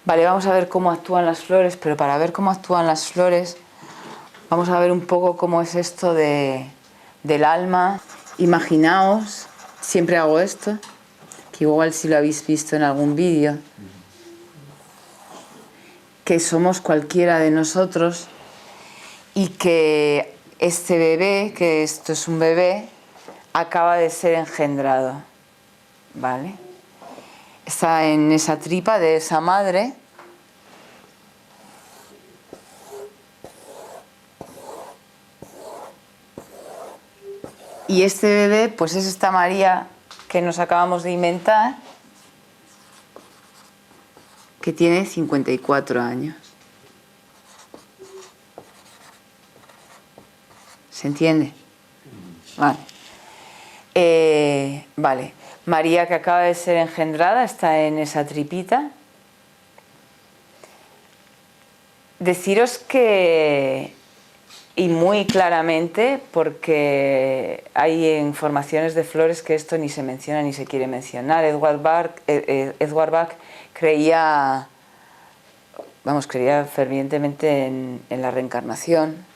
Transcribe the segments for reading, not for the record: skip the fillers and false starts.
Vale, vamos a ver cómo actúan las flores, pero para ver cómo actúan las flores, vamos a ver un poco cómo es esto del alma. Imaginaos, siempre hago esto, que igual si lo habéis visto en algún vídeo, que somos cualquiera de nosotros y que este bebé, que esto es un bebé, acaba de ser engendrado, ¿vale? Está en esa tripa de esa madre. Y este bebé, pues es esta María que nos acabamos de inventar, que tiene 54 años. ¿Se entiende? Vale. Vale. María, que acaba de ser engendrada, está en esa tripita. Deciros que, y muy claramente, porque hay informaciones de flores que esto ni se menciona ni se quiere mencionar. Edward Bach creía fervientemente en la reencarnación.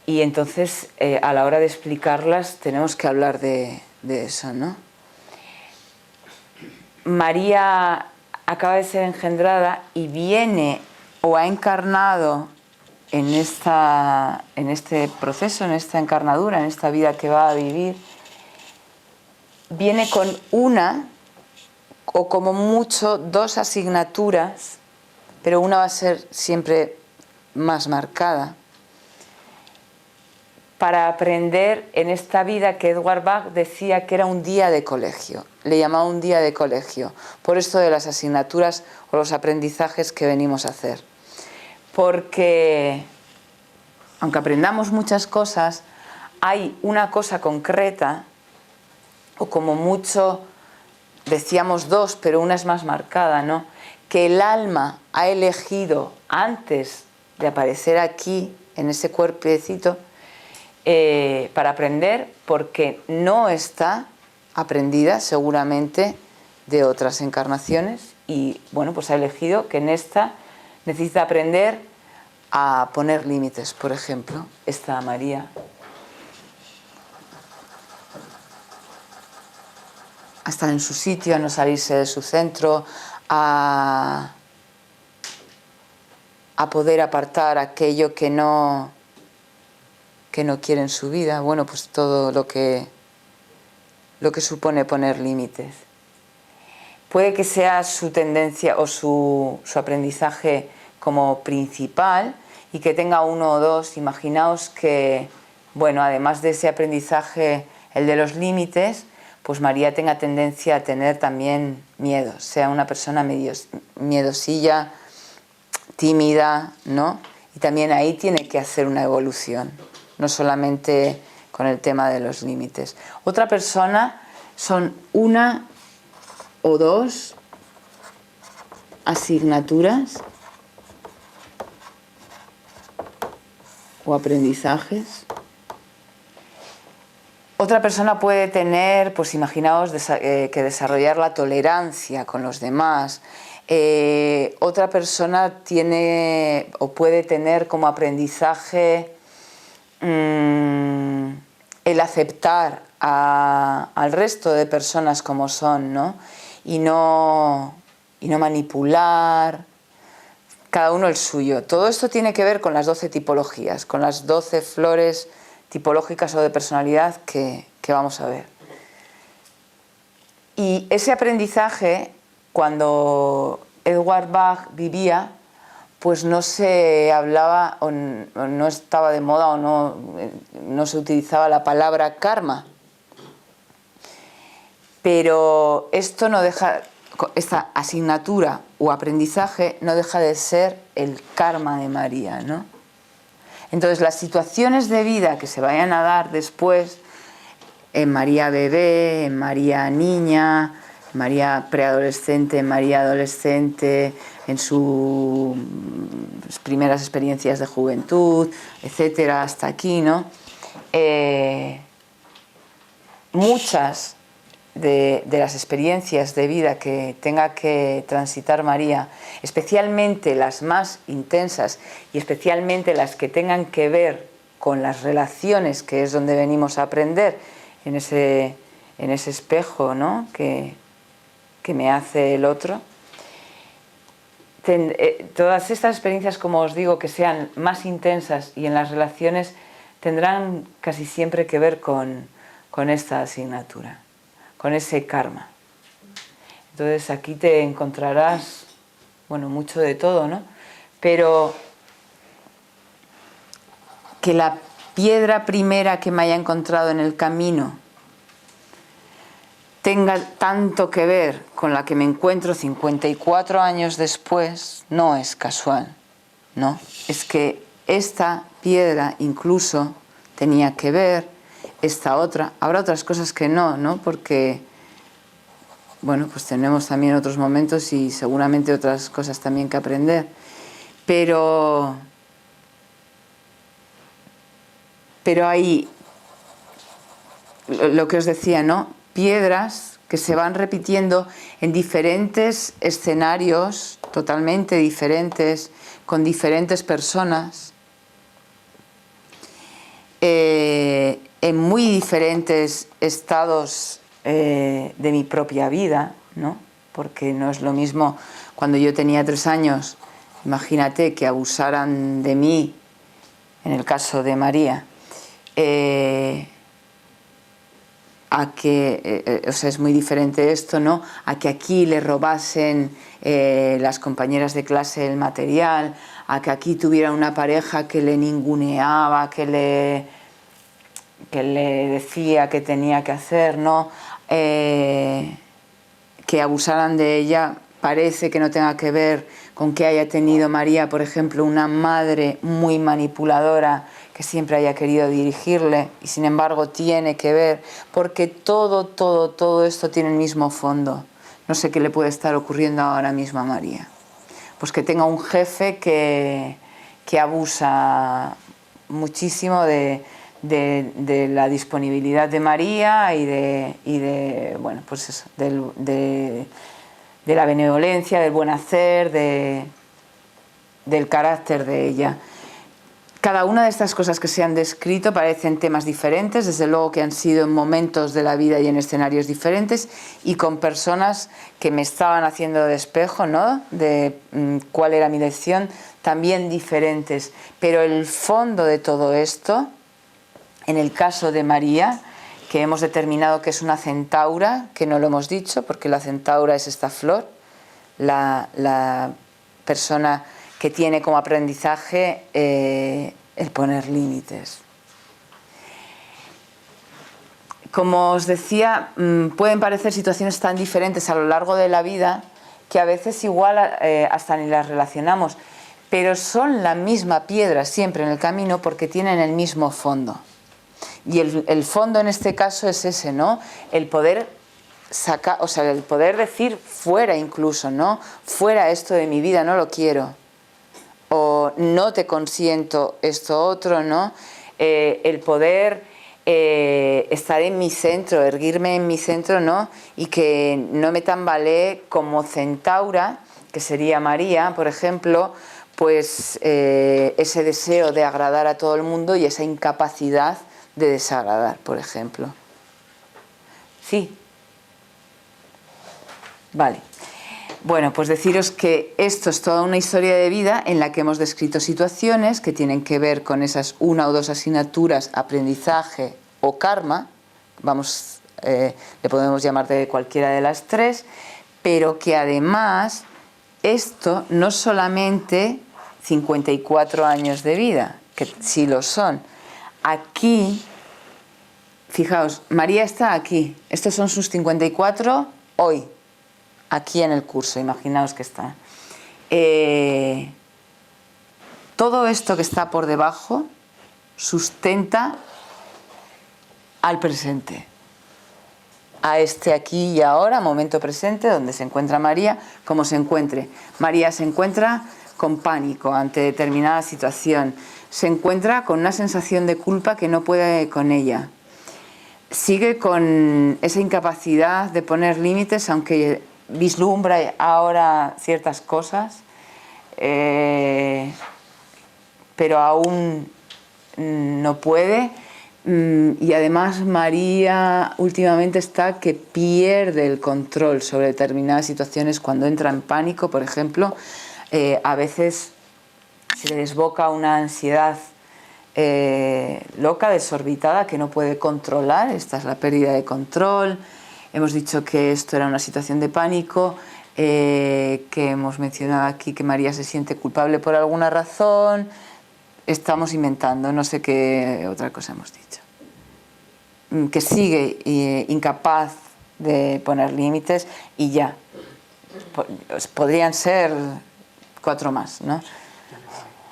Y entonces, a la hora de explicarlas, tenemos que hablar de eso, ¿no? María acaba de ser engendrada y viene o ha encarnado en este proceso, en esta encarnadura, en esta vida que va a vivir, viene con una o como mucho 2 asignaturas, pero una va a ser siempre más marcada, para aprender en esta vida que Edward Bach decía que era un día de colegio, le llamaba un día de colegio, por esto de las asignaturas o los aprendizajes que venimos a hacer. Porque, aunque aprendamos muchas cosas, hay una cosa concreta, o como mucho, decíamos 2, pero una es más marcada, ¿no? Que el alma ha elegido antes de aparecer aquí, en ese cuerpecito, para aprender, porque no está aprendida seguramente de otras encarnaciones y bueno, pues ha elegido que en esta necesita aprender a poner límites. Por ejemplo, esta María a estar en su sitio, a no salirse de su centro, a poder apartar aquello que no quiere en su vida. Bueno, pues todo lo que supone poner límites. Puede que sea su tendencia o su aprendizaje como principal y que tenga 1 o 2. Imaginaos que, bueno, además de ese aprendizaje, el de los límites, pues María tenga tendencia a tener también miedo, sea una persona medio miedosilla, tímida, ¿no? Y también ahí tiene que hacer una evolución, no solamente con el tema de los límites. Otra persona son 1 o 2 asignaturas o aprendizajes. Otra persona puede tener, pues imaginaos que desarrollar la tolerancia con los demás. Otra persona tiene o puede tener como aprendizaje el aceptar al resto de personas como son, ¿no? Y no manipular, cada uno el suyo. Todo esto tiene que ver con las 12 tipologías, con las 12 flores tipológicas o de personalidad que vamos a ver. Y ese aprendizaje, cuando Edward Bach vivía, pues no se hablaba o no estaba de moda o no se utilizaba la palabra karma. Pero esto no deja, esta asignatura o aprendizaje no deja de ser el karma de María, ¿no? Entonces las situaciones de vida que se vayan a dar después, en María bebé, en María niña, en María preadolescente, en María adolescente, en sus primeras experiencias de juventud, etcétera, hasta aquí, ¿no? Muchas de las experiencias de vida que tenga que transitar María, especialmente las más intensas y especialmente las que tengan que ver con las relaciones, que es donde venimos a aprender, en ese espejo, ¿no?, que me hace el otro. Todas estas experiencias, como os digo, que sean más intensas y en las relaciones, tendrán casi siempre que ver con esta asignatura, con ese karma. Entonces aquí te encontrarás, bueno, mucho de todo, ¿no? Pero que la piedra primera que me haya encontrado en el camino tenga tanto que ver con la que me encuentro 54 años después, no es casual, ¿no? Es que esta piedra incluso tenía que ver, esta otra, habrá otras cosas que no, ¿no? Porque, bueno, pues tenemos también otros momentos y seguramente otras cosas también que aprender, pero hay, lo que os decía, ¿no?, piedras que se van repitiendo en diferentes escenarios totalmente diferentes, con diferentes personas, en muy diferentes estados de mi propia vida, ¿no? Porque no es lo mismo cuando yo tenía 3 años, imagínate que abusaran de mí, en el caso de María, a que, o sea, es muy diferente esto, ¿no?, a que aquí le robasen las compañeras de clase el material, a que aquí tuviera una pareja que le ninguneaba, que le decía que tenía que hacer, ¿no?, que abusaran de ella. Parece que no tenga que ver con que haya tenido María, por ejemplo, una madre muy manipuladora que siempre haya querido dirigirle, y sin embargo tiene que ver, porque todo esto tiene el mismo fondo. No sé qué le puede estar ocurriendo ahora mismo a María. Pues que tenga un jefe que abusa muchísimo de la disponibilidad de María y de bueno, pues eso, de la benevolencia, del buen hacer, del carácter de ella. Cada una de estas cosas que se han descrito parecen temas diferentes, desde luego que han sido en momentos de la vida y en escenarios diferentes y con personas que me estaban haciendo de espejo, ¿no?, de cuál era mi lección, también diferentes. Pero el fondo de todo esto, en el caso de María, que hemos determinado que es una centaura, que no lo hemos dicho porque la centaura es esta flor, la persona que tiene como aprendizaje el poner límites. Como os decía, pueden parecer situaciones tan diferentes a lo largo de la vida que a veces igual hasta ni las relacionamos, pero son la misma piedra siempre en el camino porque tienen el mismo fondo. Y el fondo en este caso es ese, ¿no?, el poder sacar, o sea, el poder decir fuera incluso, ¿no?, fuera esto de mi vida, no lo quiero. O no te consiento esto otro, ¿no? El poder estar en mi centro, erguirme en mi centro, ¿no? Y que no me tambalee como centaura, que sería María, por ejemplo, pues ese deseo de agradar a todo el mundo y esa incapacidad de desagradar, por ejemplo. Sí. Vale. Bueno, pues deciros que esto es toda una historia de vida en la que hemos descrito situaciones que tienen que ver con esas 1 o 2 asignaturas, aprendizaje o karma, le podemos llamar de cualquiera de las 3, pero que además esto no solamente 54 años de vida, que sí lo son. Aquí, fijaos, María está aquí, estos son sus 54 hoy. Aquí en el curso, imaginaos que está. Todo esto que está por debajo sustenta al presente, a este aquí y ahora, momento presente, donde se encuentra María, como se encuentre. María se encuentra con pánico ante determinada situación, se encuentra con una sensación de culpa que no puede con ella. sigue con esa incapacidad de poner límites, aunque vislumbra ahora ciertas cosas, pero aún no puede. Y además María últimamente está que pierde el control sobre determinadas situaciones. Cuando entra en pánico, por ejemplo, a veces se le desboca una ansiedad loca, desorbitada, que no puede controlar. Esta es la pérdida de control. Hemos dicho que esto era una situación de pánico, que hemos mencionado aquí que María se siente culpable por alguna razón. Estamos inventando, no sé qué otra cosa hemos dicho. Que sigue incapaz de poner límites y ya. Podrían ser 4 más, ¿no?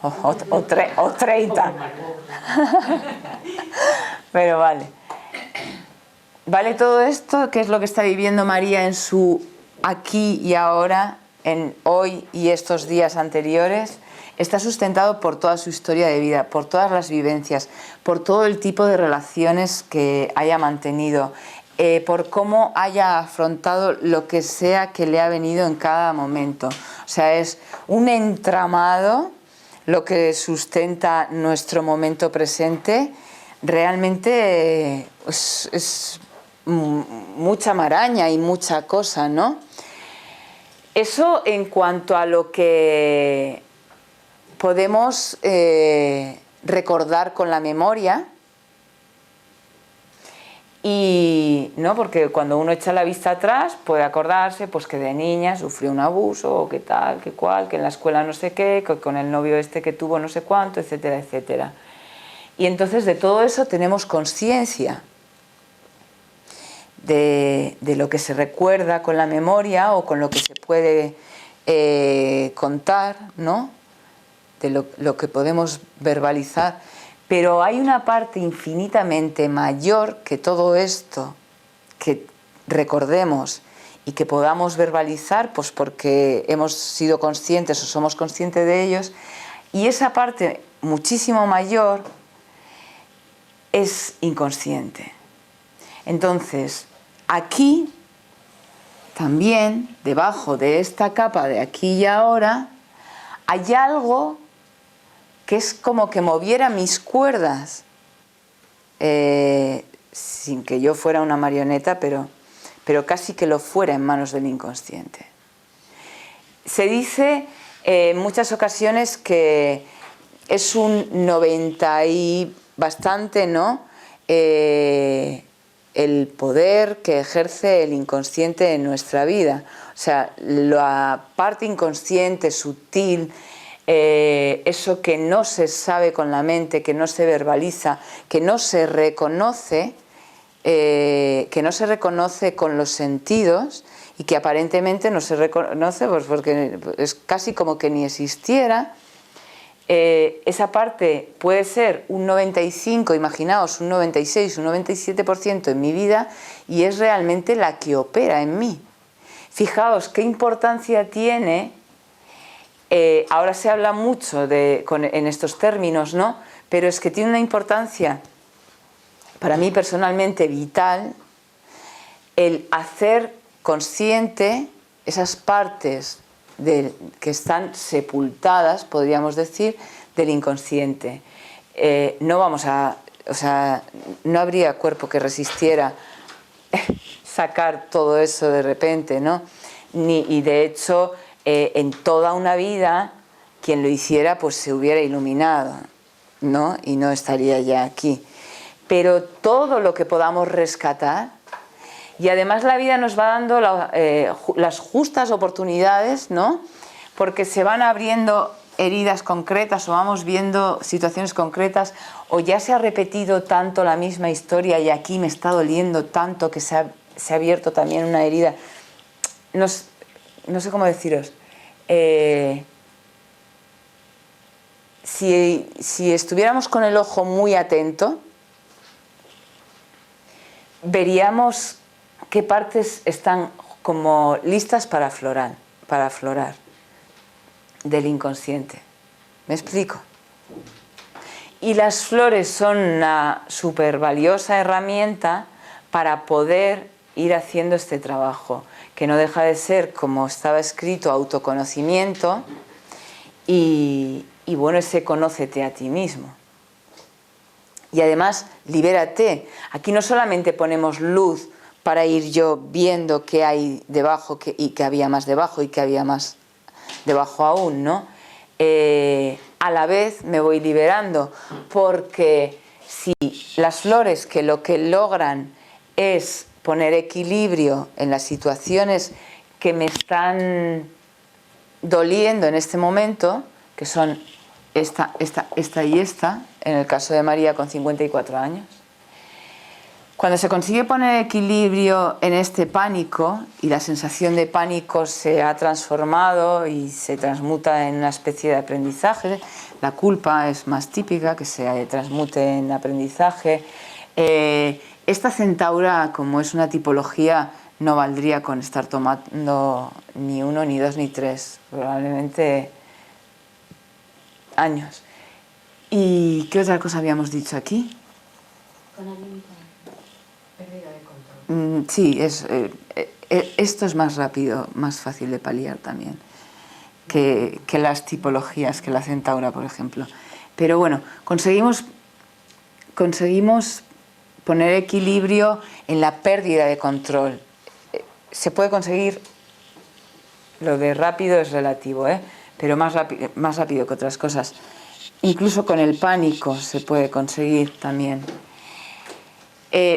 O 30. Pero vale. Vale, todo esto, que es lo que está viviendo María en su aquí y ahora, en hoy y estos días anteriores, está sustentado por toda su historia de vida, por todas las vivencias, por todo el tipo de relaciones que haya mantenido, por cómo haya afrontado lo que sea que le ha venido en cada momento. O sea, es un entramado lo que sustenta nuestro momento presente. Realmente es mucha maraña y mucha cosa, ¿no? Eso en cuanto a lo que podemos recordar con la memoria, y no, porque cuando uno echa la vista atrás puede acordarse pues que de niña sufrió un abuso, o que tal, que cual, que en la escuela no sé qué, que con el novio este que tuvo no sé cuánto, etcétera, etcétera. Y entonces de todo eso tenemos conciencia de lo que se recuerda con la memoria o con lo que se puede contar, ¿no? De lo que podemos verbalizar, pero hay una parte infinitamente mayor que todo esto que recordemos y que podamos verbalizar, pues porque hemos sido conscientes o somos conscientes de ellos, y esa parte muchísimo mayor es inconsciente. Entonces, aquí también, debajo de esta capa de aquí y ahora, hay algo que es como que moviera mis cuerdas, sin que yo fuera una marioneta, pero casi que lo fuera en manos del inconsciente. Se dice en muchas ocasiones que es un 90 y bastante, ¿no? El poder que ejerce el inconsciente en nuestra vida. O sea, la parte inconsciente, sutil, eso que no se sabe con la mente, que no se verbaliza, que no se reconoce con los sentidos y que aparentemente no se reconoce pues porque es casi como que ni existiera. Esa parte puede ser un 95, imaginaos, un 96, un 97% en mi vida, y es realmente la que opera en mí. Fijaos qué importancia tiene. Ahora se habla mucho en estos términos, ¿no? Pero es que tiene una importancia para mí personalmente vital el hacer consciente esas partes que están sepultadas, podríamos decir, del inconsciente. No habría cuerpo que resistiera sacar todo eso de repente, ¿no? Y de hecho, en toda una vida, quien lo hiciera pues se hubiera iluminado, ¿no? Y no estaría ya aquí. Pero todo lo que podamos rescatar, y además la vida nos va dando las justas oportunidades, ¿no? Porque se van abriendo heridas concretas o vamos viendo situaciones concretas, o ya se ha repetido tanto la misma historia y aquí me está doliendo tanto que se ha abierto también una herida. No sé cómo deciros. Si estuviéramos con el ojo muy atento, veríamos qué partes están como listas para aflorar del inconsciente. ¿Me explico? Y las flores son una súper valiosa herramienta para poder ir haciendo este trabajo, que no deja de ser, como estaba escrito, autoconocimiento y bueno, ese conócete a ti mismo. Y además, libérate. Aquí no solamente ponemos luz para ir yo viendo qué hay debajo y que había más debajo y que había más debajo aún, ¿no? A la vez me voy liberando, porque si las flores que lo que logran es poner equilibrio en las situaciones que me están doliendo en este momento, que son esta y esta, en el caso de María con 54 años, cuando se consigue poner equilibrio en este pánico y la sensación de pánico se ha transformado y se transmuta en una especie de aprendizaje, la culpa es más típica, que se transmute en aprendizaje. Esta centaura, como es una tipología, no valdría con estar tomando ni 1, ni 2, ni 3, probablemente años. ¿Y qué otra cosa habíamos dicho aquí? Con la límite. Pérdida de control. Sí, esto es más rápido, más fácil de paliar también que las tipologías, que la centaura, por ejemplo. Pero bueno, conseguimos poner equilibrio en la pérdida de control. Se puede conseguir, lo de rápido es relativo, pero más rápido que otras cosas. Incluso con el pánico se puede conseguir también.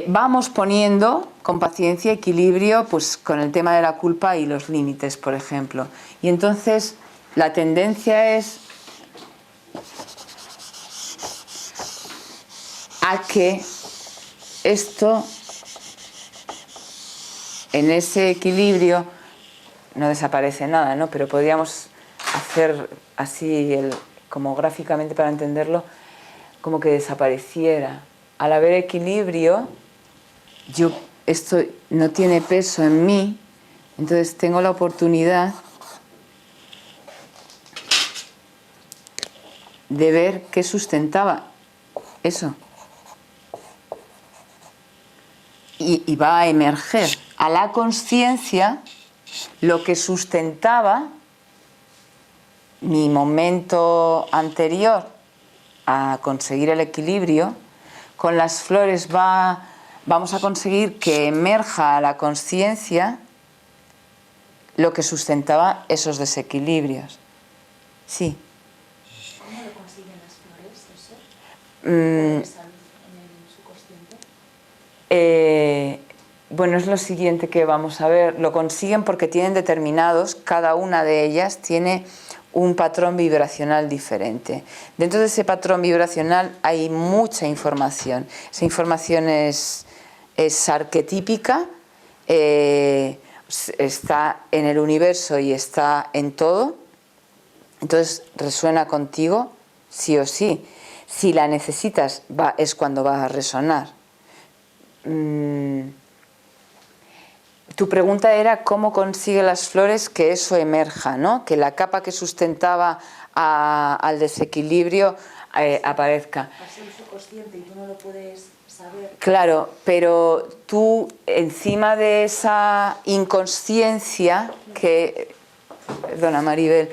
Vamos poniendo con paciencia equilibrio, pues con el tema de la culpa y los límites, por ejemplo. Y entonces la tendencia es a que esto, en ese equilibrio, no desaparece nada, ¿no? Pero podríamos hacer así, como gráficamente para entenderlo, como que desapareciera. Al haber equilibrio, esto no tiene peso en mí, entonces tengo la oportunidad de ver qué sustentaba eso. Y va a emerger a la consciencia lo que sustentaba mi momento anterior a conseguir el equilibrio. Con las flores vamos a conseguir que emerja a la consciencia lo que sustentaba esos desequilibrios. Sí. ¿Cómo lo consiguen las flores eso? ¿Esa luz en el subconsciente? Bueno, es lo siguiente que vamos a ver. Lo consiguen porque tienen determinados, cada una de ellas tiene un patrón vibracional diferente. Dentro de ese patrón vibracional hay mucha información. Esa información es arquetípica, está en el universo y está en todo. Entonces resuena contigo sí o sí. Si la necesitas, es cuando va a resonar. Tu pregunta era cómo consigue las flores que eso emerja, ¿no? Que la capa que sustentaba al desequilibrio aparezca. Pasa el subconsciente y tú no lo puedes saber. Claro, pero tú encima de esa inconsciencia que... Perdona, Maribel.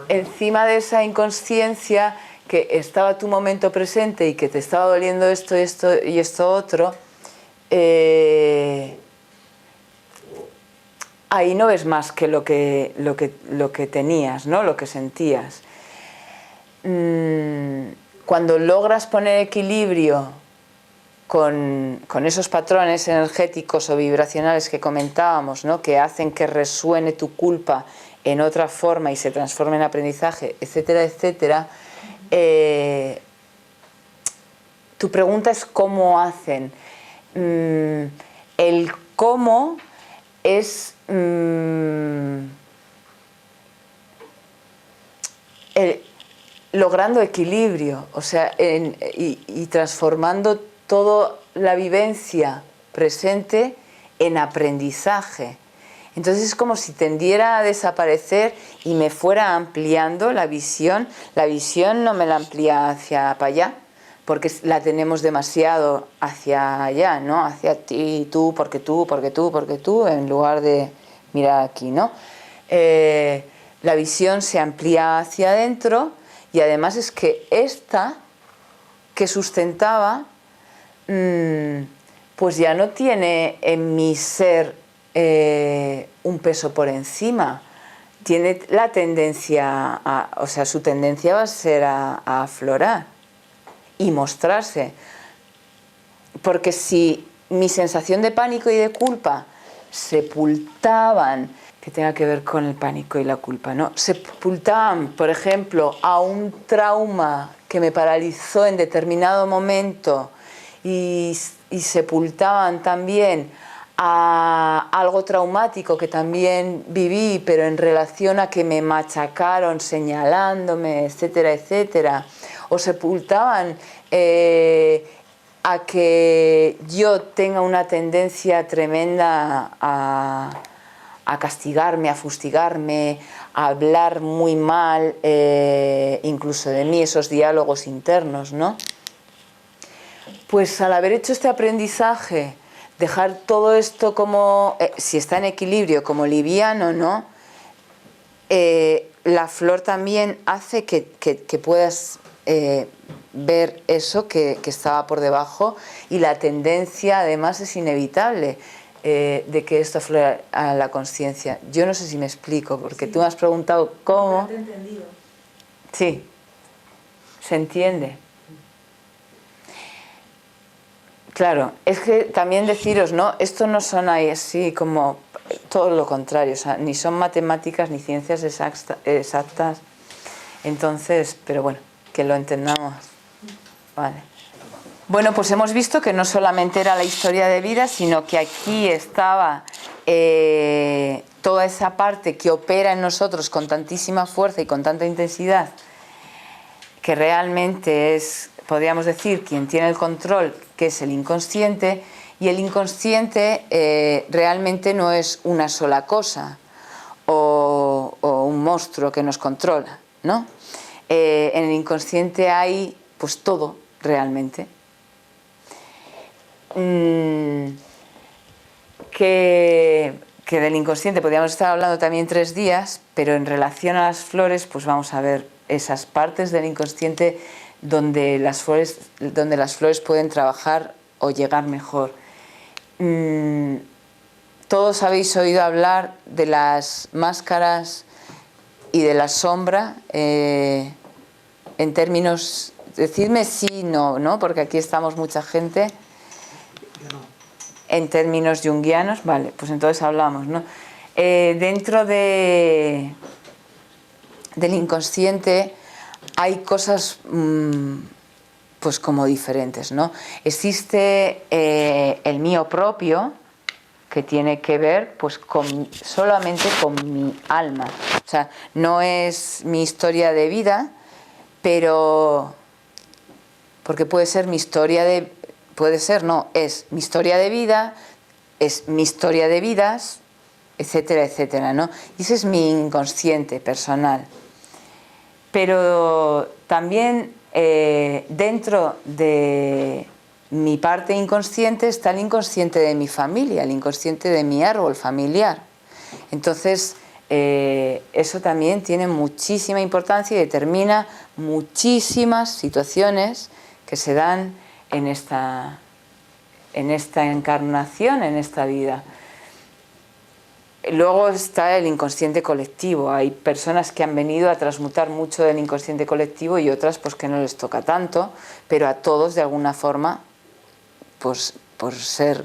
Encima de esa inconsciencia que estaba tu momento presente y que te estaba doliendo esto y esto otro, ahí no ves más que lo que tenías, ¿no? Lo que sentías. Cuando logras poner equilibrio con esos patrones energéticos o vibracionales que comentábamos, ¿no? Que hacen que resuene tu culpa en otra forma y se transforme en aprendizaje, etcétera, etcétera, tu pregunta es cómo hacen. El cómo es logrando equilibrio, o sea, y transformando toda la vivencia presente en aprendizaje. Entonces es como si tendiera a desaparecer y me fuera ampliando la visión. La visión no me la amplía hacia para allá, porque la tenemos demasiado hacia allá, ¿no? Hacia ti, tú, porque tú, porque tú, porque tú, en lugar de mirar aquí, ¿no? La visión se amplía hacia adentro y además es que esta que sustentaba, pues ya no tiene en mi ser un peso por encima. Tiene la tendencia, o sea, su tendencia va a ser a aflorar y mostrarse. Porque si mi sensación de pánico y de culpa sepultaban, que tenga que ver con el pánico y la culpa, ¿no? Sepultaban, por ejemplo, a un trauma que me paralizó en determinado momento y sepultaban también a algo traumático que también viví, pero en relación a que me machacaron señalándome, etcétera, etcétera, o sepultaban a que yo tenga una tendencia tremenda a castigarme, a fustigarme, a hablar muy mal, incluso de mí, esos diálogos internos, ¿no? Pues al haber hecho este aprendizaje, dejar todo esto como, si está en equilibrio, como liviano, ¿no? La flor también hace que puedas ver eso que estaba por debajo, y la tendencia además es inevitable de que esto aflore a la conciencia. Yo no sé si me explico, porque sí. Tú me has preguntado cómo. No te he entendido. Sí, se entiende. Claro, es que también deciros, ¿no? Esto no son ahí así como todo lo contrario, o sea, ni son matemáticas ni ciencias exactas. Entonces, pero bueno, que lo entendamos. Vale. Bueno, pues hemos visto que no solamente era la historia de vida, sino que aquí estaba toda esa parte que opera en nosotros con tantísima fuerza y con tanta intensidad, que realmente es, podríamos decir, quien tiene el control, que es el inconsciente, y el inconsciente realmente no es una sola cosa o un monstruo que nos controla, ¿no? En el inconsciente hay pues todo realmente. Que del inconsciente podríamos estar hablando también 3 días, pero en relación a las flores, pues vamos a ver esas partes del inconsciente donde las flores pueden trabajar o llegar mejor. Todos habéis oído hablar de las máscaras y de la sombra, en términos, decidme sí, no, porque aquí estamos mucha gente. En términos junguianos, vale, pues entonces hablamos, ¿no? Dentro del inconsciente hay cosas pues como diferentes, ¿no? Existe el mío propio, que tiene que ver pues solamente con mi alma, o sea, no es mi historia de vida, pero porque puede ser mi historia de, puede ser, no, es mi historia de vida, es mi historia de vidas, etcétera, etcétera, ¿no? Y ese es mi inconsciente personal. Pero también dentro de mi parte inconsciente está el inconsciente de mi familia, el inconsciente de mi árbol familiar. Entonces, eso también tiene muchísima importancia y determina muchísimas situaciones que se dan en esta encarnación, en esta vida. Luego está el inconsciente colectivo. Hay personas que han venido a transmutar mucho del inconsciente colectivo y otras pues que no les toca tanto, pero a todos de alguna forma, pues por ser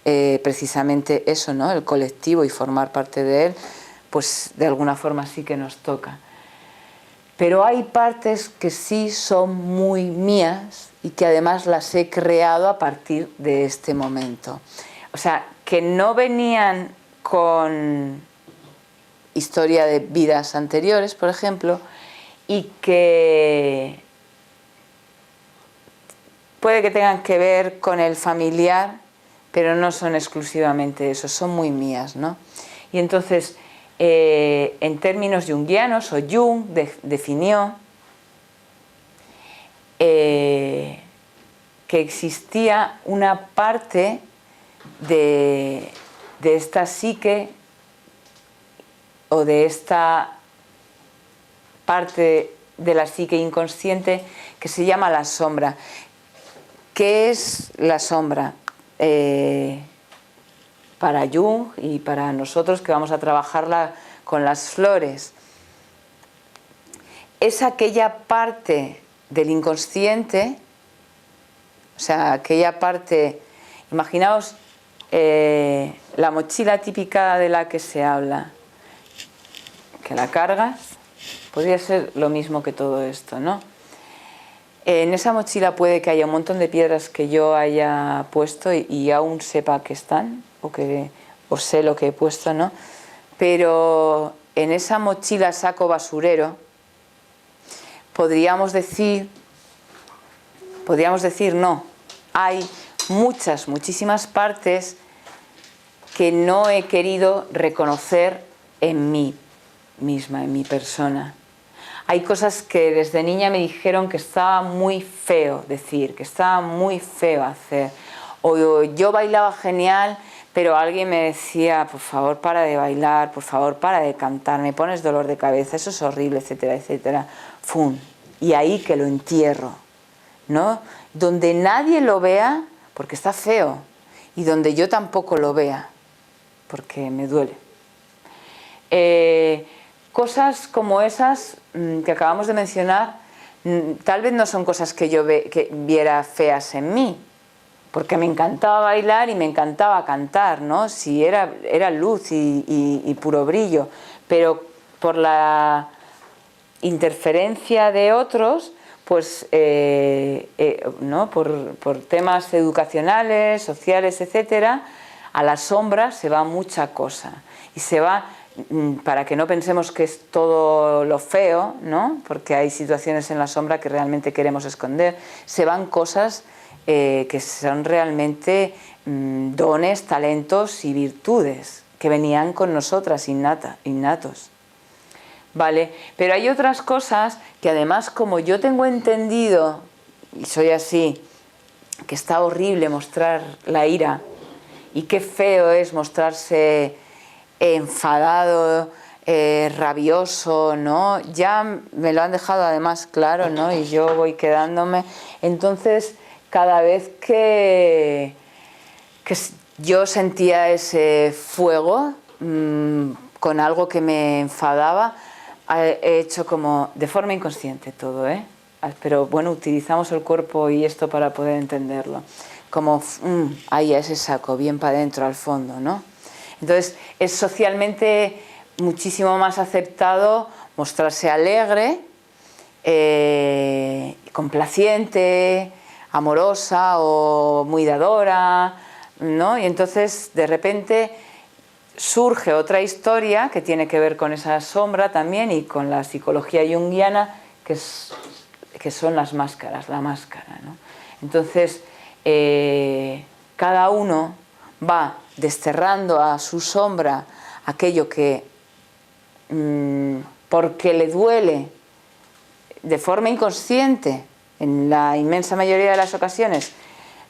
precisamente eso, ¿no? El colectivo y formar parte de él, pues de alguna forma sí que nos toca. Pero hay partes que sí son muy mías y que además las he creado a partir de este momento. O sea, que no venían con historia de vidas anteriores, por ejemplo, y que puede que tengan que ver con el familiar, pero no son exclusivamente eso, son muy mías, ¿no? Y entonces, en términos junguianos, o Jung definió que existía una parte de esta psique o de esta parte de la psique inconsciente que se llama la sombra. ¿Qué es la sombra? Para Jung y para nosotros que vamos a trabajarla con las flores, es aquella parte del inconsciente, o sea, aquella parte, imaginaos la mochila típica de la que se habla, que la cargas, podría ser lo mismo que todo esto, ¿no? En esa mochila puede que haya un montón de piedras que yo haya puesto y aún sepa que están, o sé lo que he puesto, ¿no? Pero en esa mochila saco basurero podríamos decir no, hay muchísimas partes que no he querido reconocer en mí misma, en mi persona. Hay cosas que desde niña me dijeron que estaba muy feo decir, que estaba muy feo hacer. O yo bailaba genial, pero alguien me decía, por favor, para de bailar, por favor, para de cantar, me pones dolor de cabeza, eso es horrible, etcétera, etcétera. ¡Fum! Y ahí que lo entierro, ¿no? Donde nadie lo vea, porque está feo, y donde yo tampoco lo vea, porque me duele. Cosas como esas que acabamos de mencionar, tal vez no son cosas que yo viera feas en mí, porque me encantaba bailar y me encantaba cantar, ¿no? Si era luz y puro brillo, pero por la interferencia de otros, pues ¿no? por temas educacionales, sociales, etcétera, a la sombra se va mucha cosa y se va, para que no pensemos que es todo lo feo, ¿no? Porque hay situaciones en la sombra que realmente queremos esconder, se van cosas que son realmente dones, talentos y virtudes que venían con nosotras innatos. ¿Vale? Pero hay otras cosas que además, como yo tengo entendido, y soy así, que está horrible mostrar la ira y qué feo es mostrarse enfadado, rabioso, ¿no? Ya me lo han dejado además claro, ¿no? Y yo voy quedándome. Entonces, cada vez que yo sentía ese fuego con algo que me enfadaba, he hecho como de forma inconsciente todo, pero bueno, utilizamos el cuerpo y esto para poder entenderlo, como ahí ese saco, bien para adentro, al fondo, ¿no? Entonces es socialmente muchísimo más aceptado mostrarse alegre, complaciente, amorosa o muy dadora, ¿no? Y entonces de repente surge otra historia que tiene que ver con esa sombra también y con la psicología junguiana, que son las máscaras, la máscara, ¿no? Entonces cada uno va desterrando a su sombra aquello que porque le duele de forma inconsciente, en la inmensa mayoría de las ocasiones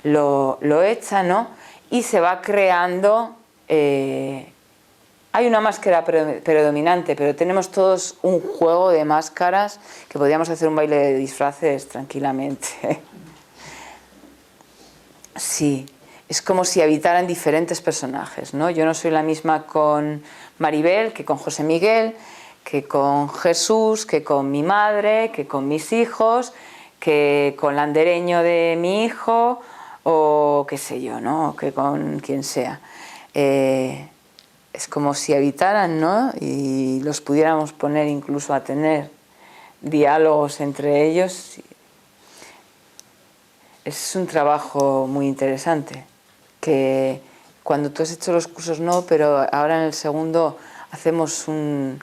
lo echa, ¿no? Y se va creando, hay una máscara predominante, pero tenemos todos un juego de máscaras que podríamos hacer un baile de disfraces tranquilamente. Sí, es como si habitaran diferentes personajes, ¿no? Yo no soy la misma con Maribel que con José Miguel, que con Jesús, que con mi madre, que con mis hijos, que con el andereño de mi hijo, o qué sé yo, ¿no? Que con quien sea. Es como si habitaran, ¿no? Y los pudiéramos poner incluso a tener diálogos entre ellos. Es un trabajo muy interesante, que cuando tú has hecho los cursos no, pero ahora en el segundo hacemos un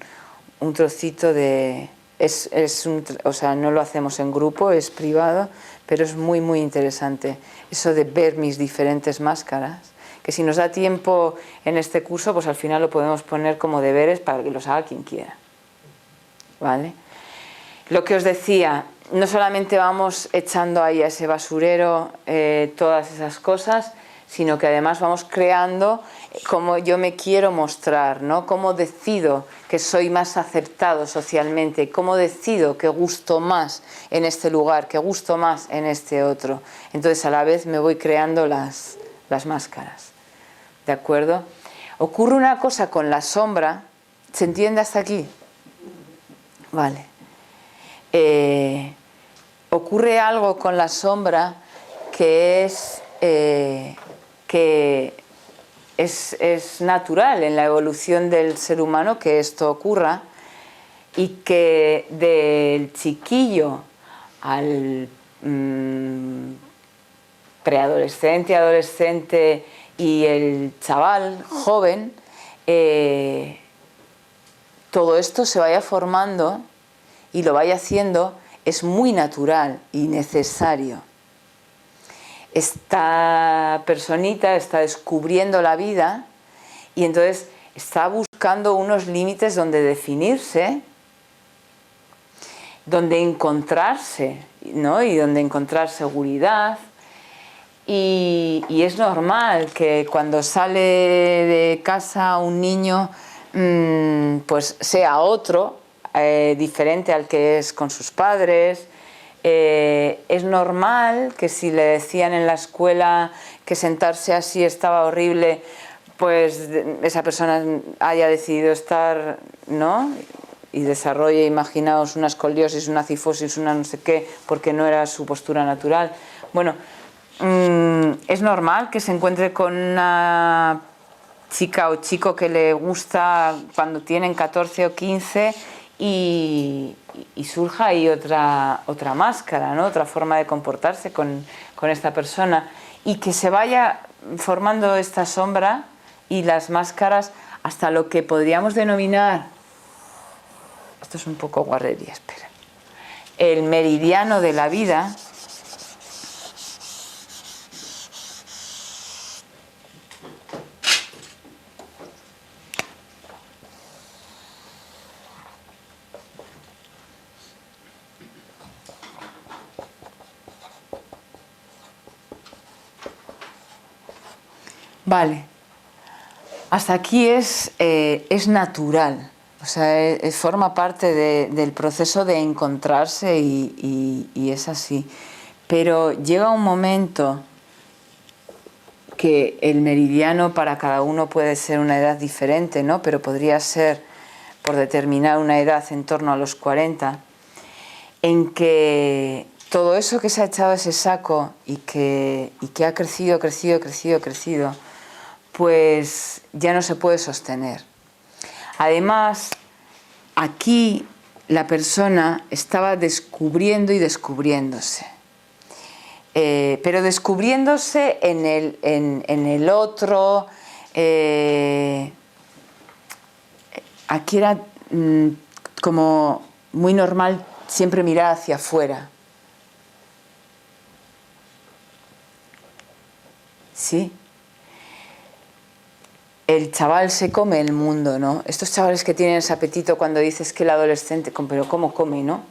trocito de... o sea, no lo hacemos en grupo, es privado, pero es muy, muy interesante eso de ver mis diferentes máscaras, que si nos da tiempo en este curso, pues al final lo podemos poner como deberes para que los haga quien quiera. ¿Vale? Lo que os decía, no solamente vamos echando ahí a ese basurero todas esas cosas, sino que además vamos creando cómo yo me quiero mostrar, ¿no? Cómo decido que soy más aceptado socialmente, cómo decido que gusto más en este lugar, que gusto más en este otro. Entonces a la vez me voy creando las máscaras, ¿de acuerdo? Ocurre una cosa con la sombra, ¿se entiende hasta aquí? Vale. Ocurre algo con la sombra que es natural en la evolución del ser humano que esto ocurra, y que del chiquillo al preadolescente, adolescente y el chaval joven, todo esto se vaya formando y lo vaya haciendo, es muy natural y necesario. Esta personita está descubriendo la vida y entonces está buscando unos límites donde definirse, donde encontrarse, ¿no? Y donde encontrar seguridad. Y es normal que cuando sale de casa un niño pues sea otro, diferente al que es con sus padres. Es normal que si le decían en la escuela que sentarse así estaba horrible, pues esa persona haya decidido estar, ¿no? Y desarrolle, imaginaos, una escoliosis, una cifosis, una no sé qué, porque no era su postura natural. Bueno, es normal que se encuentre con una chica o chico que le gusta cuando tienen 14 o 15 y surja ahí otra máscara, ¿no? Otra forma de comportarse con esta persona, y que se vaya formando esta sombra y las máscaras hasta lo que podríamos denominar, esto es un poco guarrería, espera, el meridiano de la vida. Vale, hasta aquí es natural, o sea, forma parte del proceso de encontrarse y es así. Pero llega un momento que el meridiano para cada uno puede ser una edad diferente, ¿no? Pero podría ser, por determinar una edad, en torno a los 40, en que todo eso que se ha echado a ese saco y que ha crecido, pues ya no se puede sostener. Además, aquí la persona estaba descubriendo y descubriéndose, pero descubriéndose en el otro. Aquí era como muy normal siempre mirar hacia afuera. ¿Sí? El chaval se come el mundo, ¿no? Estos chavales que tienen ese apetito cuando dices que el adolescente, pero ¿cómo come, no?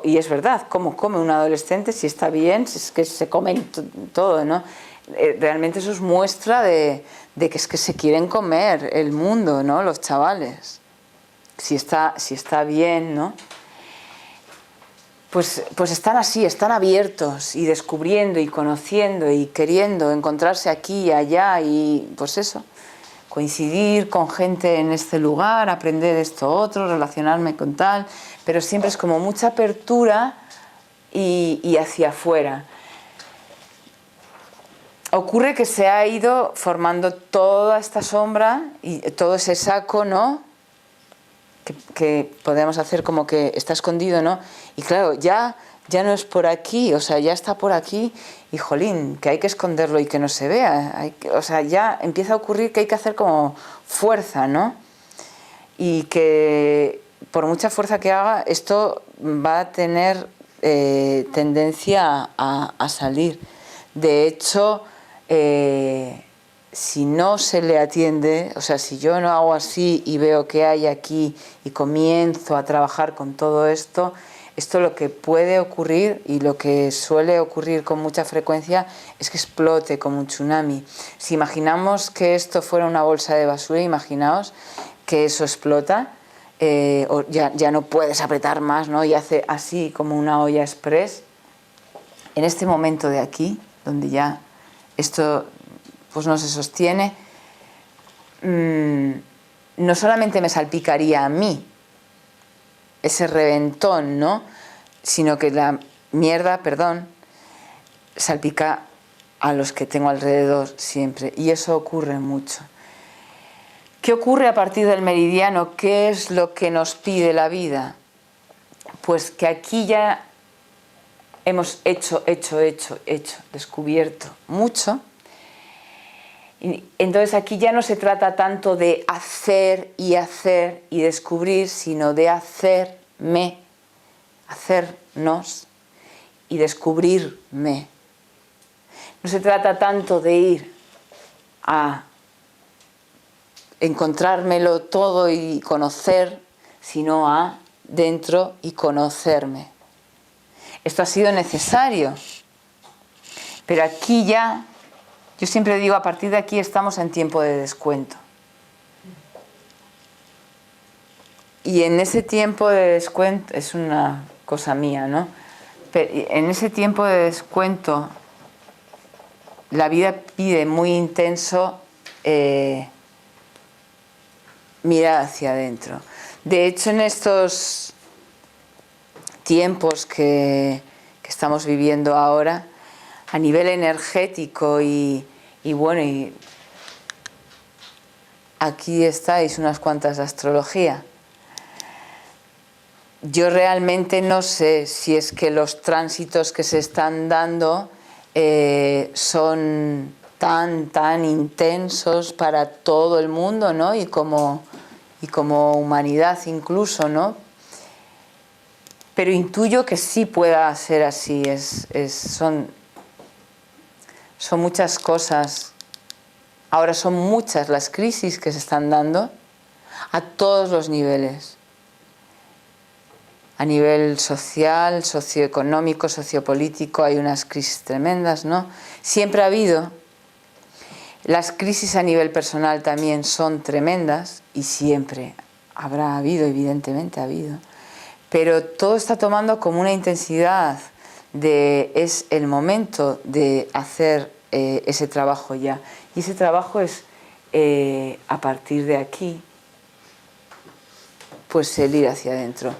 Y es verdad, ¿cómo come un adolescente si está bien, si es que se comen todo, ¿no? Realmente eso es muestra de que es que se quieren comer el mundo, ¿no? Los chavales. Si está bien, ¿no? Pues están así, están abiertos y descubriendo y conociendo y queriendo encontrarse aquí y allá y pues eso. Coincidir con gente en este lugar, aprender esto otro, relacionarme con tal, pero siempre es como mucha apertura y hacia afuera. Ocurre que se ha ido formando toda esta sombra y todo ese saco, ¿no? Que podemos hacer como que está escondido, ¿no? Y claro, ya no es por aquí, o sea, ya está por aquí y jolín, que hay que esconderlo y que no se vea. O sea, ya empieza a ocurrir que hay que hacer como fuerza, ¿no? Y que por mucha fuerza que haga, esto va a tener tendencia a salir. De hecho, si no se le atiende, o sea, si yo no hago así y veo qué hay aquí y comienzo a trabajar con todo esto, Esto lo que puede ocurrir y lo que suele ocurrir con mucha frecuencia es que explote como un tsunami. Si imaginamos que esto fuera una bolsa de basura, imaginaos que eso explota, o ya no puedes apretar más, ¿no? Y hace así como una olla express. En este momento de aquí, donde ya esto pues no se sostiene, no solamente me salpicaría a mí ese reventón, ¿no? Sino que la mierda, perdón, salpica a los que tengo alrededor siempre. Y eso ocurre mucho. ¿Qué ocurre a partir del meridiano? ¿Qué es lo que nos pide la vida? Pues que aquí ya hemos hecho, descubierto mucho. Y entonces aquí ya no se trata tanto de hacer y descubrir, sino de hacerme, hacernos y descubrirme. No se trata tanto de ir a encontrármelo todo y conocer, sino a dentro y conocerme. Esto ha sido necesario, pero aquí ya, yo siempre digo, a partir de aquí estamos en tiempo de descuento. Y en ese tiempo de descuento, es una cosa mía, ¿no? Pero en ese tiempo de descuento, la vida pide muy intenso mirar hacia adentro. De hecho, en estos tiempos que estamos viviendo ahora, a nivel energético y aquí estáis unas cuantas de astrología. Yo realmente no sé si es que los tránsitos que se están dando son tan intensos para todo el mundo, ¿no? Y como humanidad incluso, ¿no? Pero intuyo que sí pueda ser así. Son muchas cosas. Ahora son muchas las crisis que se están dando a todos los niveles. A nivel social, socioeconómico, sociopolítico, hay unas crisis tremendas, ¿no? Siempre ha habido. Las crisis a nivel personal también son tremendas y siempre habrá habido, evidentemente ha habido. Pero todo está tomando como una intensidad es el momento de hacer ese trabajo ya. Y ese trabajo es a partir de aquí, pues el ir hacia adentro.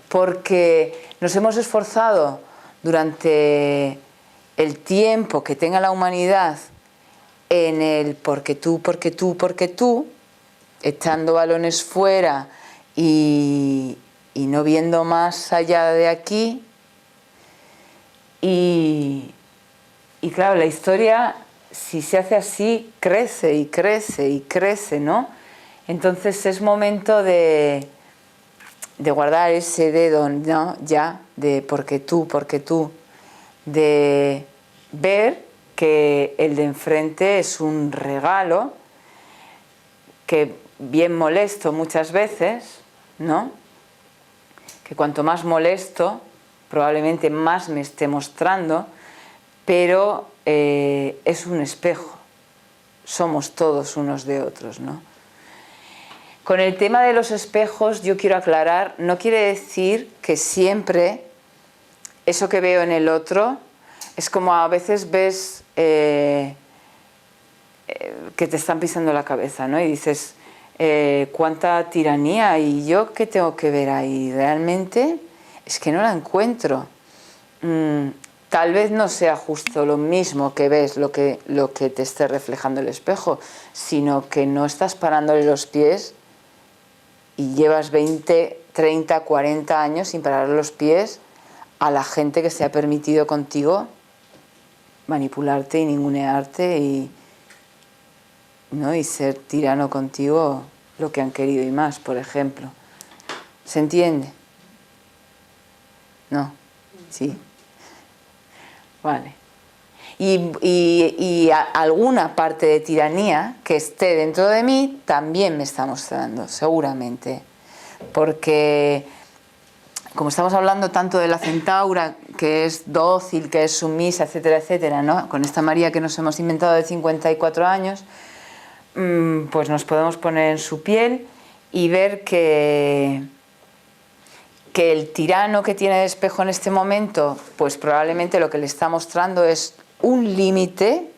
Porque nos hemos esforzado durante el tiempo que tenga la humanidad en el porque tú, echando balones fuera y no viendo más allá de aquí. Y claro, la historia, si se hace así, crece y crece y crece, ¿no? Entonces es momento de guardar ese dedo, ¿no? Ya, de porque tú, de ver que el de enfrente es un regalo, que bien molesto muchas veces, ¿no? Que cuanto más molesto, probablemente más me esté mostrando, pero es un espejo. Somos todos unos de otros, ¿no? Con el tema de los espejos yo quiero aclarar, no quiere decir que siempre eso que veo en el otro es como a veces ves que te están pisando la cabeza, ¿no? Y dices, cuánta tiranía, y yo qué tengo que ver ahí, realmente es que no la encuentro. Tal vez no sea justo lo mismo que ves lo que te esté reflejando el espejo, sino que no estás parándole los pies y llevas 20, 30, 40 años sin parar los pies a la gente que se ha permitido contigo manipularte y ningunearte ¿no? Y ser tirano contigo lo que han querido y más, por ejemplo. ¿Se entiende? ¿No? ¿Sí? Vale. Y alguna parte de tiranía que esté dentro de mí también me está mostrando, seguramente. Porque como estamos hablando tanto de la centaura, que es dócil, que es sumisa, etcétera, etcétera, ¿no? Con esta María que nos hemos inventado de 54 años, pues nos podemos poner en su piel y ver que el tirano que tiene de espejo en este momento, pues probablemente lo que le está mostrando es un límite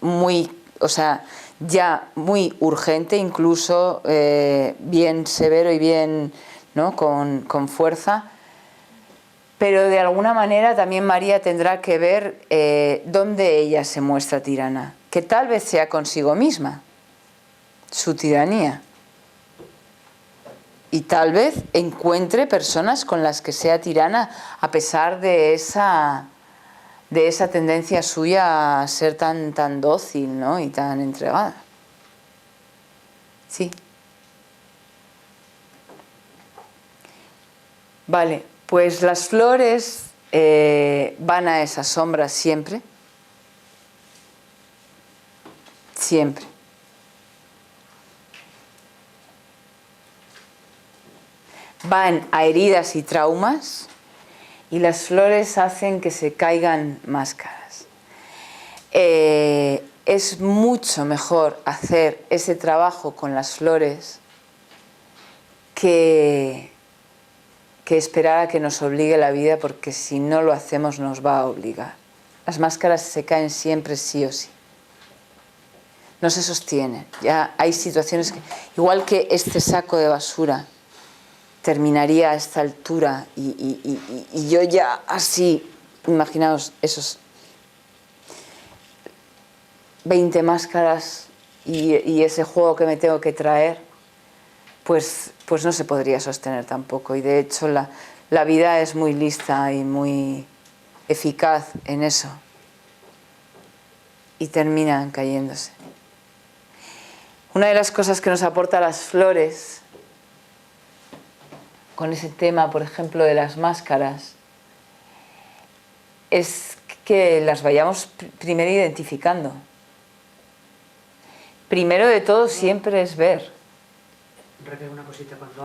muy, o sea, ya muy urgente, incluso bien severo y bien, ¿no? con fuerza, pero de alguna manera también María tendrá que ver dónde ella se muestra tirana, que tal vez sea consigo misma, su tiranía, y tal vez encuentre personas con las que sea tirana a pesar de esa tendencia suya a ser tan dócil, ¿no? Y tan entregada. Sí. Vale, pues las flores van a esas sombras siempre. Siempre. Van a heridas y traumas, y las flores hacen que se caigan máscaras. Es mucho mejor hacer ese trabajo con las flores que esperar a que nos obligue la vida, porque si no lo hacemos nos va a obligar. Las máscaras se caen siempre sí o sí. No se sostienen. Ya hay situaciones que, igual que este saco de basura, terminaría a esta altura y yo ya así, imaginaos esos 20 máscaras y ese juego que me tengo que traer, pues no se podría sostener tampoco. Y de hecho la vida es muy lista y muy eficaz en eso, y terminan cayéndose. Una de las cosas que nos aporta las flores, con ese tema, por ejemplo, de las máscaras, es que las vayamos primero identificando. Primero de todo siempre es ver. Una cosita, cuando